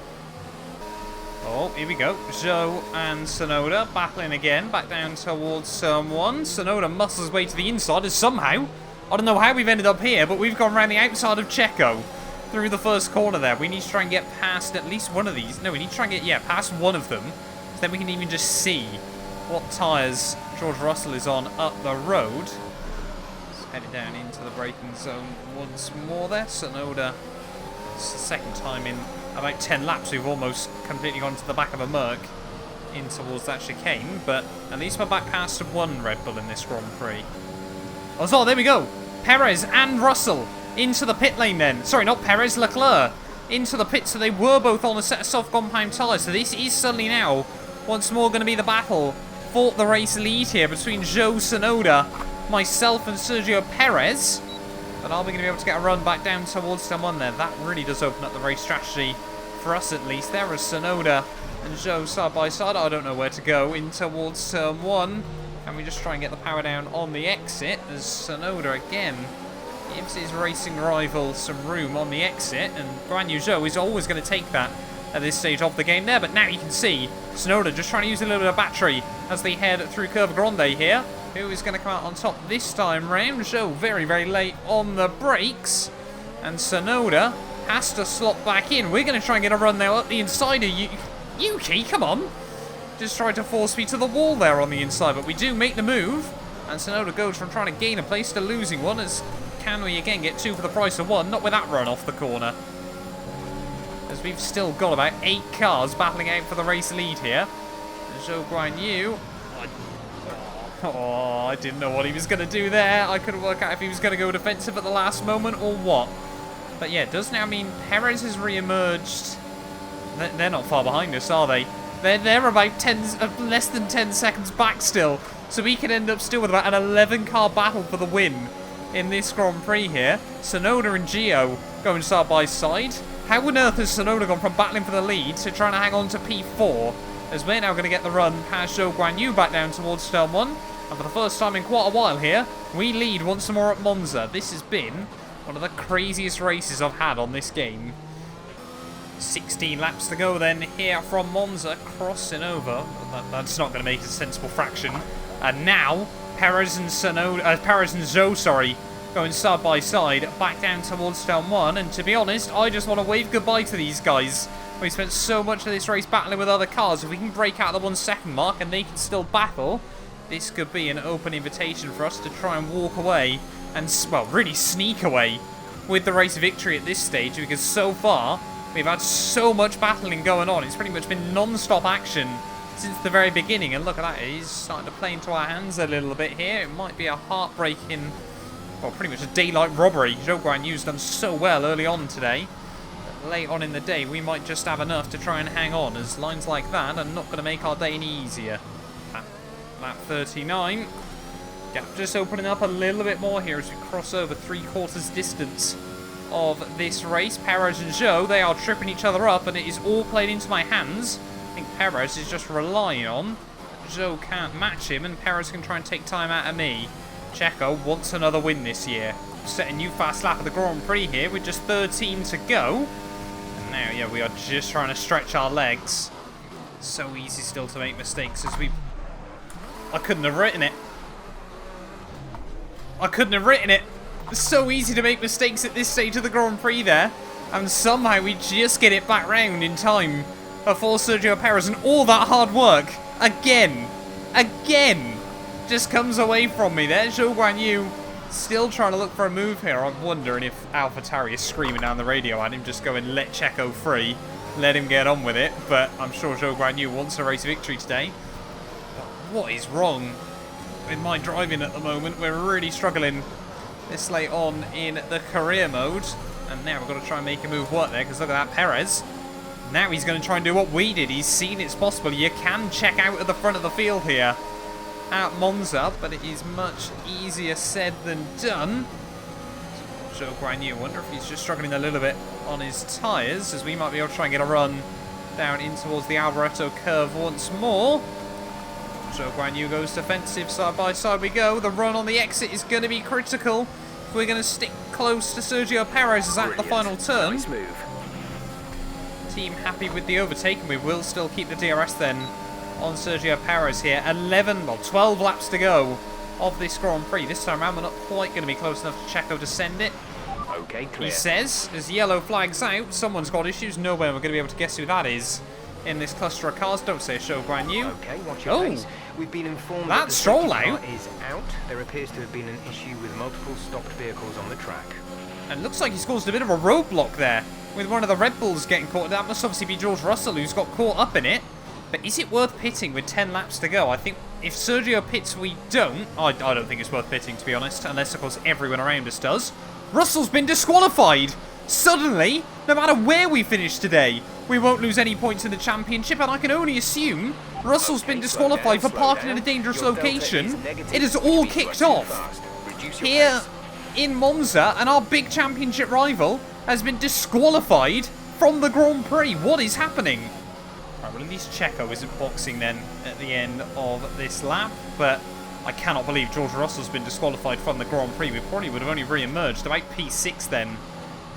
Oh, here we go. Zhou and Tsunoda battling again, back down towards turn 1. Tsunoda muscles his way to the inside, as somehow, I don't know how we've ended up here, but we've gone around the outside of Checo through the first corner there. We need to try and get past at least one of these. No, we need to try and get, yeah, past one of them, so then we can even just see what tyres George Russell is on up the road. Let's head it down into the braking zone once more there. Tsunoda, it's the second time in about 10 laps we've almost completely gone to the back of a Merc in towards that chicane, but at least we're back past one Red Bull in this Grand Prix. Oh, so there we go. Perez and Russell into the pit lane then. Sorry, not Perez, Leclerc into the pit, so they were both on a set of soft compound tyres. So this is suddenly now once more going to be the battle for the race lead here between Zhou, Tsunoda, myself and Sergio Perez. But are we going to be able to get a run back down towards turn 1 there? That really does open up the race strategy for us at least. There is Tsunoda and Zhou side by side. I don't know where to go in towards turn 1. And we just try and get the power down on the exit as Tsunoda again gives his racing rival some room on the exit. And Guanyu Zhou is always going to take that at this stage of the game there. But now you can see Tsunoda just trying to use a little bit of battery as they head through Curva Grande here. Who is going to come out on top this time round? Zhou very, very late on the brakes. And Tsunoda has to slot back in. We're going to try and get a run now up the inside of Yuki. Come on. Just tried to force me to the wall there on the inside. But we do make the move. And Tsunoda goes from trying to gain a place to losing one. As can we again get 2 for the price of 1? Not with that run off the corner. As we've still got about 8 cars battling out for the race lead here. Zhou Guanyu. Oh, I didn't know what he was going to do there. I couldn't work out if he was going to go defensive at the last moment or what. But yeah, it does now mean Perez has re-emerged. They're not far behind us, are they? They're about less than 10 seconds back still. So we could end up still with about an 11-car battle for the win in this Grand Prix here. Tsunoda and Gio going side by side. How on earth has Tsunoda gone from battling for the lead to trying to hang on to P4? As we're now going to get the run past Zhou Guanyu back down towards turn 1. And for the first time in quite a while here, we lead once more at Monza. This has been one of the craziest races I've had on this game. 16 laps to go then here from Monza, crossing over. That's not going to make a sensible fraction. And now, Perez and Zhou, going side by side, back down towards turn 1. And to be honest, I just want to wave goodbye to these guys. We spent so much of this race battling with other cars. If we can break out the 1 second mark and they can still battle, this could be an open invitation for us to try and walk away and, well, really sneak away with the race victory at this stage, because so far we've had so much battling going on. It's pretty much been non-stop action since the very beginning. And look at that, it is starting to play into our hands a little bit here. It might be a heartbreaking, well, pretty much a daylight robbery. Zhou Guanyu's done so well early on today. late on in the day, we might just have enough to try and hang on, as lines like that are not going to make our day any easier. Lap 39. Gap just opening up a little bit more here as we cross over 3/4 distance of this race. Perez and Zhou, they are tripping each other up, and it is all played into my hands. I think Perez is just relying on Zhou can't match him, and Perez can try and take time out of me. Checo wants another win this year. Setting new fast lap of the Grand Prix here with just 13 to go. And now, yeah, we are just trying to stretch our legs. So easy still to make mistakes as we... I couldn't have written it. I couldn't have written it. It's so easy to make mistakes at this stage of the Grand Prix there. And somehow we just get it back round in time before Sergio Perez, and all that hard work, again, just comes away from me there. Zhou Guanyu still trying to look for a move here. I'm wondering if AlphaTauri is screaming down the radio at him, just going, let Checo free, let him get on with it. But I'm sure Zhou Guanyu wants a race victory today. But what is wrong with my driving at the moment? We're really struggling this late on in the career mode. And now we've got to try and make a move work there, because look at that, Perez. Now he's going to try and do what we did. He's seen it's possible. You can check out at the front of the field here at Monza, but it is much easier said than done. Zhou Guanyu, wonder if he's just struggling a little bit on his tyres, as we might be able to try and get a run down in towards the Alboreto curve once more. Zhou Guanyu goes defensive, side by side we go. The run on the exit is going to be critical if we're going to stick close to Sergio Perez as at the final turn. Nice move. Team happy with the overtake, and we will still keep the DRS then on Sergio Perez here. 12 laps to go of this Grand Prix. This time around we're not quite going to be close enough to Checo to send it. Okay, clear. He says, as yellow flags out, someone's got issues. No way we're going to be able to guess who that is in this cluster of cars. Don't say Zhou Guanyu. Okay, watch your pace. We've been informed that the Stroll safety car out is out. There appears to have been an issue with multiple stopped vehicles on the track. And looks like he's caused a bit of a roadblock there with one of the Red Bulls getting caught. That must obviously be George Russell, who's got caught up in it. But is it worth pitting with 10 laps to go? I think if Sergio pits, we don't. I don't think it's worth pitting, to be honest, unless, of course, everyone around us does. Russell's been disqualified. Suddenly, no matter where we finish today, we won't lose any points in the championship, and I can only assume Russell's been disqualified for parking in a dangerous location. It has all kicked off here in Monza, and our big championship rival has been disqualified from the Grand Prix. What is happening? Right, well, at least Checo isn't boxing then at the end of this lap, but I cannot believe George Russell's been disqualified from the Grand Prix. We probably would have only re-emerged about P6 then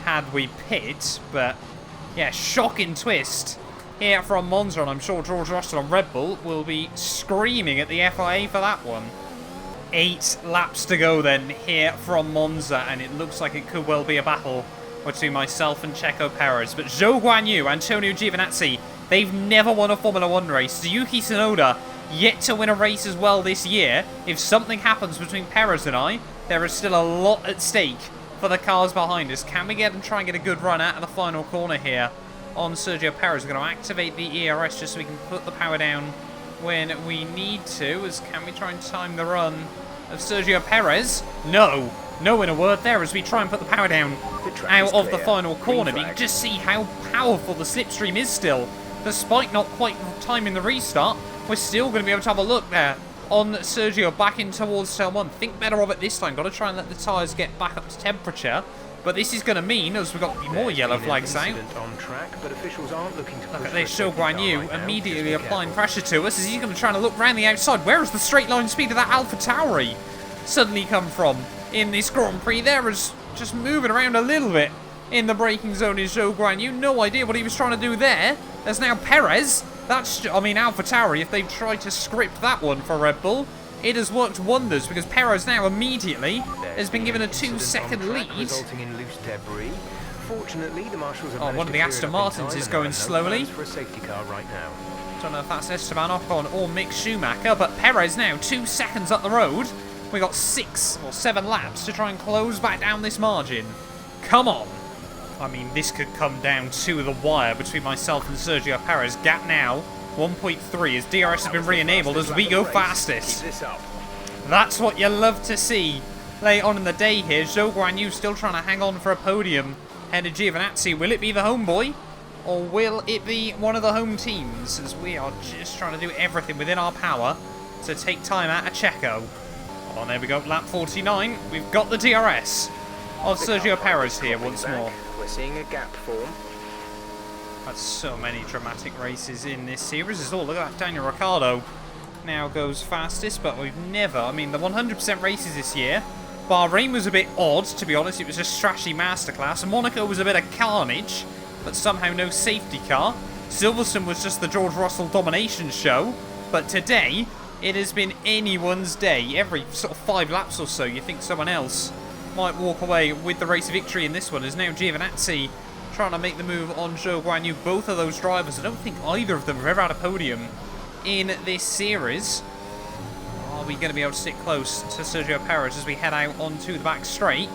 had we pit, but yeah, shocking twist here from Monza, and I'm sure George Russell and Red Bull will be screaming at the FIA for that one. 8 laps to go then here from Monza, and it looks like it could well be a battle between myself and Checo Perez. But Zhou Guanyu, Antonio Giovinazzi, they've never won a Formula 1 race. Yuki Tsunoda, yet to win a race as well this year. If something happens between Perez and I, there is still a lot at stake for the cars behind us. Can we get and try and get a good run out of the final corner here on Sergio Perez? We're going to activate the ERS just so we can put the power down when we need to. As can we try and time the run of Sergio Perez? No. No, in a word there, as we try and put the power down out of the final corner. But you can just see how powerful the slipstream is still. Despite not quite timing the restart, we're still going to be able to have a look there on Sergio back in towards turn 1. Think better of it this time. Got to try and let the tyres get back up to temperature. But this is going to mean, as we've got more yellow flags out. On track, but officials aren't looking to look at this, Zhou Guanyu immediately applying pressure to us as he's going to try and look round the outside. Where is the straight line speed of that AlphaTauri suddenly come from in this Grand Prix? There is just moving around a little bit in the braking zone is Zhou Guanyu. No idea what he was trying to do there. There's now Perez. That's, I mean, AlphaTauri, if they've tried to script that one for Red Bull, it has worked wonders, because Perez now immediately has been given a 2-second lead. Resulting in loose debris. Fortunately, the marshals have one of the Aston Martins is going slowly. For a safety car right now. Don't know if that's Esteban Ocon or Mick Schumacher, but Perez now 2 seconds up the road. We got 6 or 7 laps to try and close back down this margin. Come on. I mean, this could come down to the wire between myself and Sergio Perez. Gap now 1.3 as DRS has been re-enabled as we go fastest. That's what you love to see late on in the day here. Zhou Guanyu still trying to hang on for a podium Head of Giovinazzi. Will it be the homeboy? Or will it be one of the home teams? As we are just trying to do everything within our power to take time out of Checo. Oh, there we go. Lap 49. We've got the DRS of Sergio Perez here once more. We're seeing a gap form. Had so many dramatic races in this series as well. Look at that, Daniel Ricciardo now goes fastest, but we've never, I mean, the 100% races this year, Bahrain was a bit odd, to be honest. It was a strategy masterclass. Monaco was a bit of carnage, but somehow no safety car. Silverstone was just the George Russell domination show, but today it has been anyone's day. Every sort of 5 laps or so, you think someone else might walk away with the race victory in this one, as now Giovinazzi trying to make the move on Zhou Guanyu. Both of those drivers, I don't think either of them have ever had a podium in this series. Are we going to be able to stick close to Sergio Perez as we head out onto the back straight?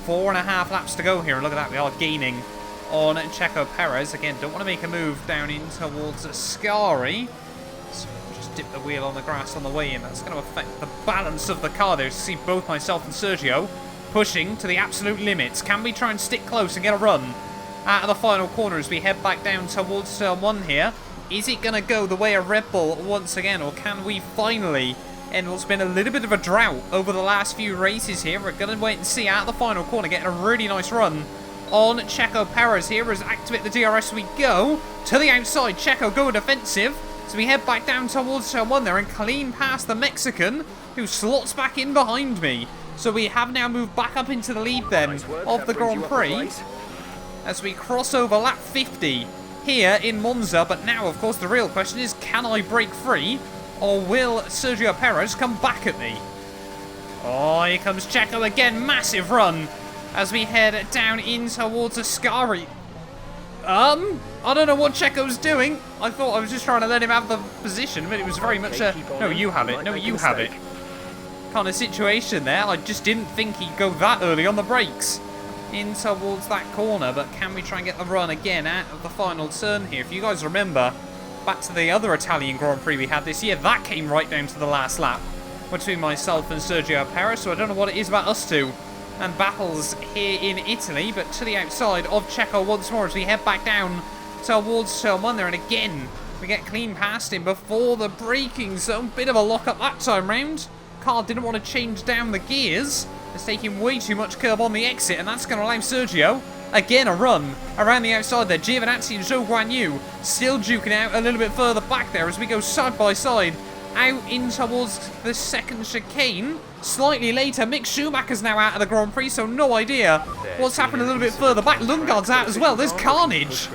4.5 laps to go here, and look at that, we are gaining on Checo Perez. Again, don't want to make a move down in towards Ascari. So just dip the wheel on the grass on the way in. That's going to affect the balance of the car there. To see both myself and Sergio pushing to the absolute limits. Can we try and stick close and get a run out of the final corner as we head back down towards turn 1 here? Is it going to go the way of Red Bull once again, or can we finally end what's been a little bit of a drought over the last few races here? We're going to wait and see out of the final corner, getting a really nice run on Checo Perez here as activate the DRS we go to the outside. Checo go defensive, so we head back down towards turn 1 there and clean past the Mexican who slots back in behind me. So we have now moved back up into the lead then of the Grand Prix as we cross over lap 50 here in Monza. But now, of course, the real question is, can I break free, or will Sergio Perez come back at me? Oh, here comes Checo again. Massive run as we head down in towards Ascari. I don't know what Checo's doing. I thought I was just trying to let him have the position, but it was very much a, no, you have it, no, you have it kind of situation there. I just didn't think he'd go that early on the brakes in towards that corner. But can we try and get the run again out of the final turn here? If you guys remember back to the other Italian Grand Prix we had this year, that came right down to the last lap between myself and Sergio Perez. So I don't know what it is about us two and battles here in Italy, but to the outside of Checo once more as we head back down towards turn 1 there. And again, we get clean past him before the braking zone. Bit of a lock up that time round. Car didn't want to change down the gears. It's taking way too much curb on the exit, and that's going to allow Sergio, again, a run around the outside there. Giovinazzi and Zhou Guanyu still duking out a little bit further back there as we go side by side out in towards the second chicane. Slightly later, Mick Schumacher's now out of the Grand Prix, so no idea what's happened a little bit further back. Lundgaard's out as well. There's carnage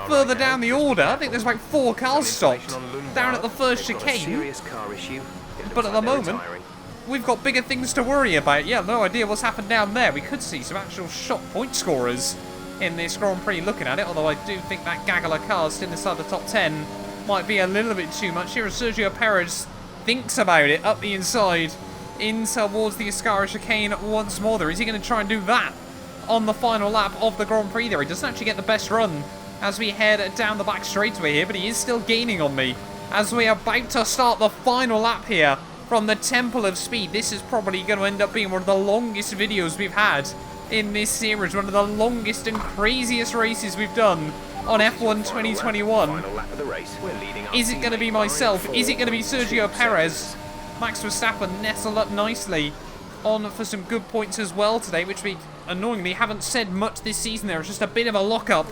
further down the order. I think there's about 4 cars stopped down at the first chicane. But at the moment, we've got bigger things to worry about. Yeah, no idea what's happened down there. We could see some actual shot point scorers in this Grand Prix looking at it, although I do think that gaggle of cars still inside the top 10 might be a little bit too much. Here as Sergio Perez thinks about it up the inside in towards the Ascari chicane once more there. Is he going to try and do that on the final lap of the Grand Prix there? He doesn't actually get the best run as we head down the back straightaway here, but he is still gaining on me as we are about to start the final lap here from the Temple of Speed. This is probably going to end up being one of the longest videos we've had in this series, one of the longest and craziest races we've done on F1 2021. Is it going to be myself? Is it going to be Sergio Perez? Max Verstappen nestled up nicely on for some good points as well today, which we annoyingly haven't said much this season. There was just a bit of a lock-up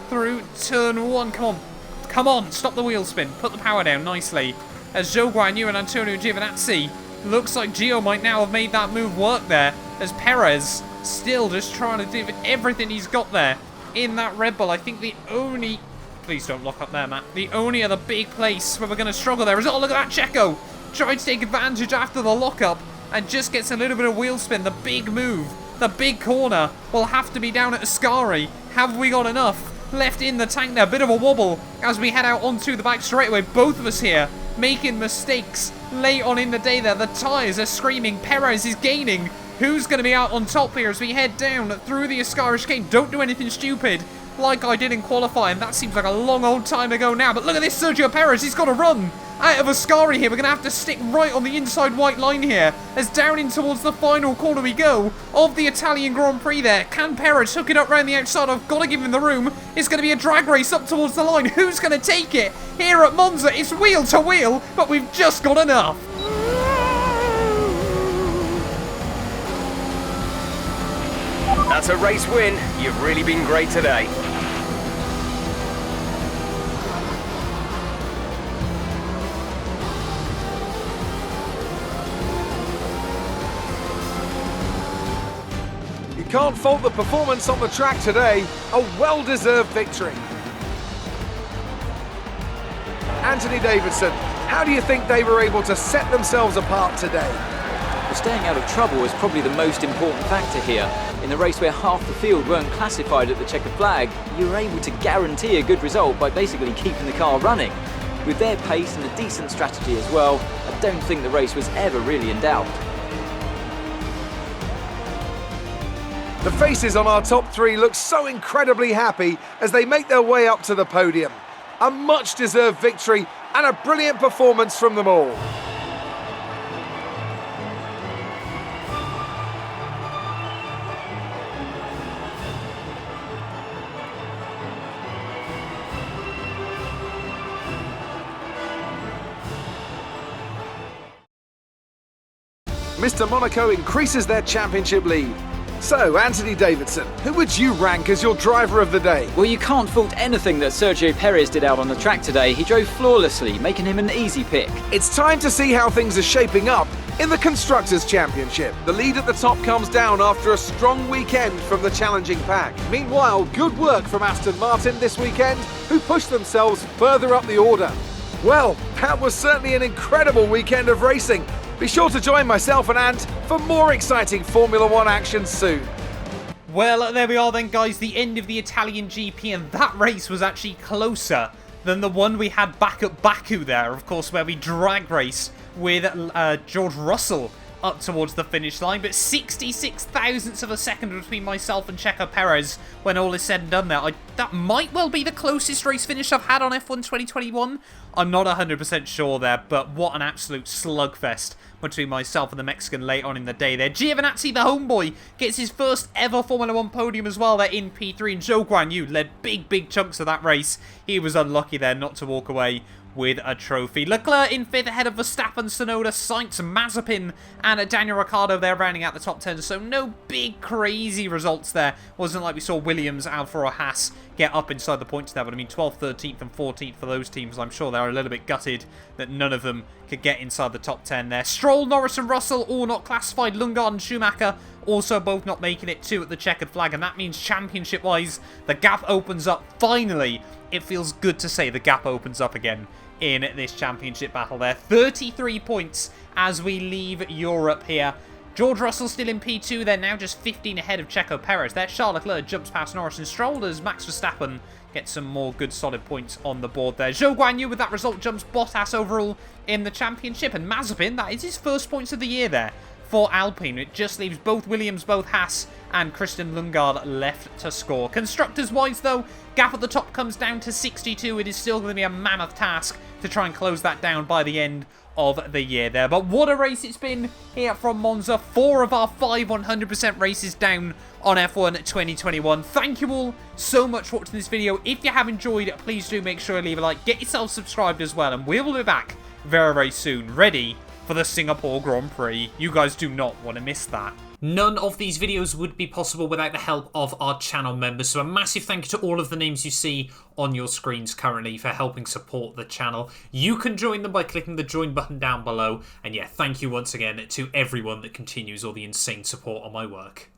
through turn 1. Come on, stop the wheel spin, put the power down nicely. As Zhou Guanyu and Antonio Giovinazzi, looks like Gio might now have made that move work there, as Perez still just trying to do everything he's got there in that Red Bull. I think the only, please don't lock up there, Matt, the only other big place where we're going to struggle there is, oh, look at that, Checo trying to take advantage after the lockup and just gets a little bit of wheel spin. The big move, the big corner will have to be down at Ascari. Have we got enough left in the tank there? Bit of a wobble as we head out onto the back straightaway. Both of us here making mistakes late on in the day there. The tyres are screaming. Perez is gaining. Who's going to be out on top here as we head down through the Ascari chicane? Don't do anything stupid like I did in qualifying. That seems like a long old time ago now. But look at this, Sergio Perez. He's got a run out of Ascari here. We're going to have to stick right on the inside white line here as down in towards the final corner we go of the Italian Grand Prix there. Can Perez hook it up around the outside? I've got to give him the room. It's going to be a drag race up towards the line. Who's going to take it? Here at Monza, it's wheel to wheel, but we've just got enough. That's a race win. You've really been great today. You can't fault the performance on the track today. A well-deserved victory. Anthony Davidson, how do you think they were able to set themselves apart today? Well, staying out of trouble was probably the most important factor here. In a race where half the field weren't classified at the checkered flag, you were able to guarantee a good result by basically keeping the car running. With their pace and a decent strategy as well, I don't think the race was ever really in doubt. The faces on our top three look so incredibly happy as they make their way up to the podium. A much-deserved victory and a brilliant performance from them all. Mr. Monaco increases their championship lead. So, Anthony Davidson, who would you rank as your driver of the day? Well, you can't fault anything that Sergio Perez did out on the track today. He drove flawlessly, making him an easy pick. It's time to see how things are shaping up in the Constructors' Championship. The lead at the top comes down after a strong weekend from the challenging pack. Meanwhile, good work from Aston Martin this weekend, who pushed themselves further up the order. Well, that was certainly an incredible weekend of racing. Be sure to join myself and Ant for more exciting Formula One action soon. Well, there we are then, guys. The end of the Italian GP, and that race was actually closer than the one we had back at Baku there, of course, where we drag race with George Russell up towards the finish line, but 66 thousandths of a second between myself and Checo Perez when all is said and done there. That might well be the closest race finish I've had on F1 2021. I'm not 100% sure there, but what an absolute slugfest between myself and the Mexican late on in the day there. Giovinazzi, the homeboy, gets his first ever Formula 1 podium as well there in P3, and Zhou Guanyu led big chunks of that race. He was unlucky there not to walk away with a trophy. Leclerc in 5th ahead of Verstappen, Tsunoda, Sainz, Mazepin and Daniel Ricciardo there rounding out the top 10. So no big crazy results there. Wasn't like we saw Williams, Alfa or Haas get up inside the points there. But I mean 12th, 13th and 14th for those teams. I'm sure they're a little bit gutted that none of them could get inside the top 10 there. Stroll, Norris and Russell all not classified. Lundgaard and Schumacher also both not making it to at the checkered flag. And that means championship-wise, the gap opens up finally. It feels good to say the gap opens up again in this championship battle there. 33 points as we leave Europe here. George Russell still in P2. They're now just 15 ahead of Checo Perez. There, Charles Leclerc jumps past Norris and Stroll as Max Verstappen gets some more good solid points on the board there. Zhou Guanyu with that result jumps Bottas overall in the championship. And Mazepin, that is his first points of the year there for Alpine. It just leaves both Williams, both Haas and Christian Lundgaard left to score. Constructors-wise, though, gap at the top comes down to 62. It is still going to be a mammoth task to try and close that down by the end of the year there. But what a race it's been here from Monza. 4 of our 5 100% races down on F1 2021. Thank you all so much for watching this video. If you have enjoyed, please do make sure to leave a like. Get yourself subscribed as well. And we will be back very soon, ready for the Singapore Grand Prix. You guys do not want to miss that. None of these videos would be possible without the help of our channel members, so a massive thank you to all of the names you see on your screens currently for helping support the channel. You can join them by clicking the join button down below, and yeah, thank you once again to everyone that continues all the insane support on my work.